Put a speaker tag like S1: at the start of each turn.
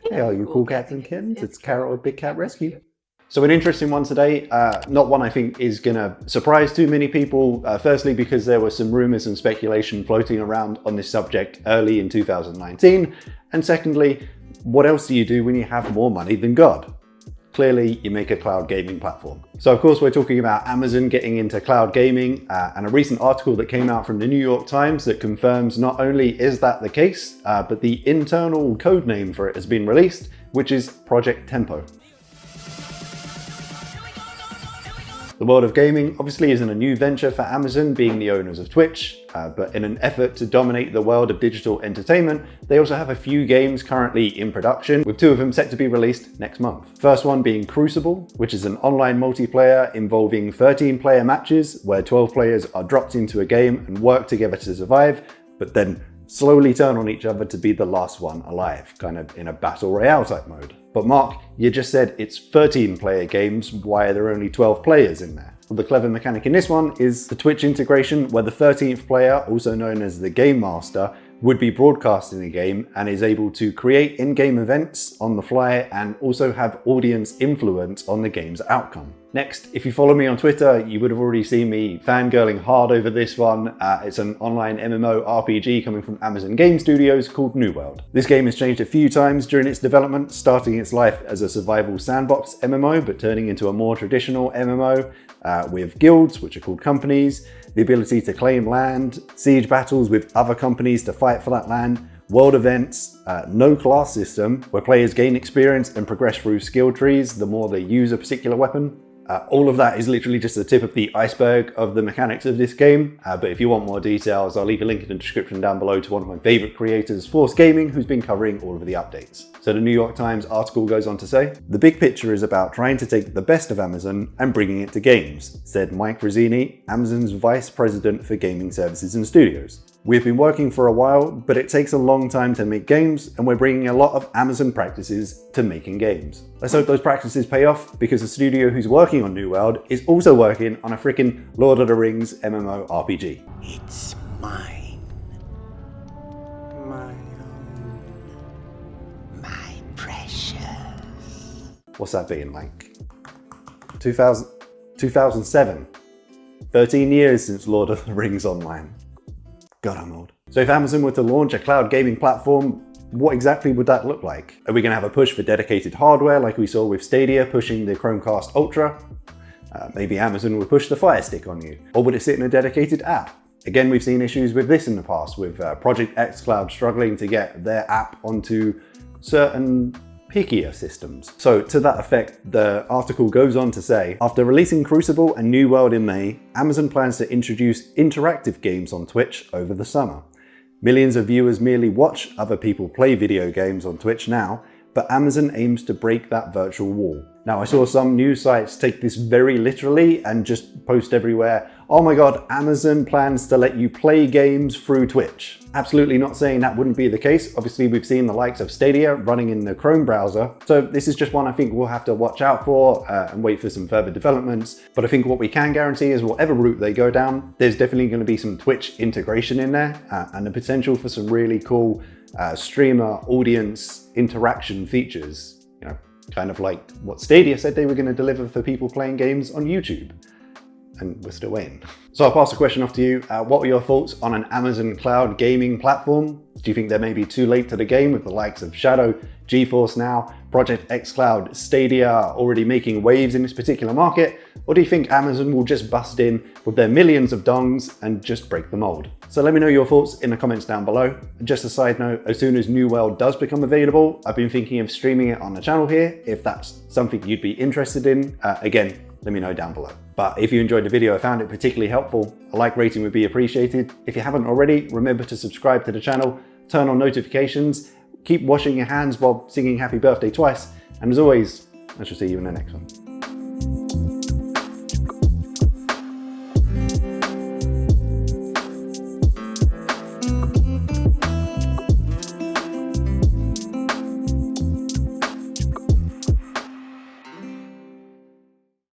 S1: Hey all you cool cats and kittens, it's Carrot with Big Cat Rescue. So an interesting one today, not one I think is gonna surprise too many people. Firstly, because there were some rumors and speculation floating around on this subject early in 2019. And secondly, what else do you do when you have more money than God? Clearly, you make a cloud gaming platform. So of course, we're talking about Amazon getting into cloud gaming and a recent article that came out from the New York Times that confirms not only is that the case, but the internal code name for it has been released, which is Project Tempo. The world of gaming obviously isn't a new venture for Amazon, being the owners of Twitch, but in an effort to dominate the world of digital entertainment, they also have a few games currently in production, with 2 of them set to be released next month. First one being Crucible, which is an online multiplayer involving 13-player matches where 12 players are dropped into a game and work together to survive, but then slowly turn on each other to be the last one alive, kind of in a battle royale type mode. But Mark, you just said it's 13-player games, why are there only 12 players in there? Well, the clever mechanic in this one is the Twitch integration, where the 13th player, also known as the Game Master, would be broadcasting the game and is able to create in-game events on the fly and also have audience influence on the game's outcome. Next, if you follow me on Twitter, you would have already seen me fangirling hard over this one. It's an online MMO RPG coming from Amazon Game Studios called New World. This game has changed a few times during its development, starting its life as a survival sandbox MMO, but turning into a more traditional MMO with guilds, which are called companies, the ability to claim land, siege battles with other companies to fight for that land, world events, no class system where players gain experience and progress through skill trees the more they use a particular weapon. All of that is literally just the tip of the iceberg of the mechanics of this game, but if you want more details, I'll leave a link in the description down below to one of my favorite creators, Force Gaming, who's been covering all of the updates. So the New York Times article goes on to say, "The big picture is about trying to take the best of Amazon and bringing it to games," said Mike Razzini, Amazon's Vice President for Gaming Services and Studios. "We've been working for a while, but it takes a long time to make games, and we're bringing a lot of Amazon practices to making games. Let's hope those practices pay off, because the studio who's working on New World is also working on a freaking Lord of the Rings MMO RPG.
S2: It's mine. My own. My precious."
S1: What's that been, like 2007? 13 years since Lord of the Rings Online. God, I'm old. So if Amazon were to launch a cloud gaming platform, what exactly would that look like? Are we going to have a push for dedicated hardware like we saw with Stadia pushing the Chromecast Ultra? Maybe Amazon would push the Fire Stick on you. Or would it sit in a dedicated app? Again, we've seen issues with this in the past, with Project xCloud struggling to get their app onto certain pickier systems. So to that effect, the article goes on to say, after releasing Crucible and New World in May, Amazon plans to introduce interactive games on Twitch over the summer. Millions of viewers merely watch other people play video games on Twitch now, but Amazon aims to break that virtual wall. Now, I saw some news sites take this very literally and just post everywhere, "Oh my God, Amazon plans to let you play games through Twitch." Absolutely not saying that wouldn't be the case. Obviously, we've seen the likes of Stadia running in the Chrome browser. So this is just one I think we'll have to watch out for and wait for some further developments. But I think what we can guarantee is whatever route they go down, there's definitely going to be some Twitch integration in there and the potential for some really cool streamer audience interaction features. You know, kind of like what Stadia said they were going to deliver for people playing games on YouTube. And we're still waiting. So I'll pass the question off to you. What were your thoughts on an Amazon cloud gaming platform? Do you think they're maybe too late to the game with the likes of Shadow, GeForce Now, Project xCloud, Stadia already making waves in this particular market? Or do you think Amazon will just bust in with their millions of dongs and just break the mold? So let me know your thoughts in the comments down below. And just a side note, as soon as New World does become available, I've been thinking of streaming it on the channel here. If that's something you'd be interested in, again, let me know down below. But if you enjoyed the video, I found it particularly helpful, a like rating would be appreciated. If you haven't already, remember to subscribe to the channel, turn on notifications, keep washing your hands while singing happy birthday twice. And as always, I shall see you in the next one.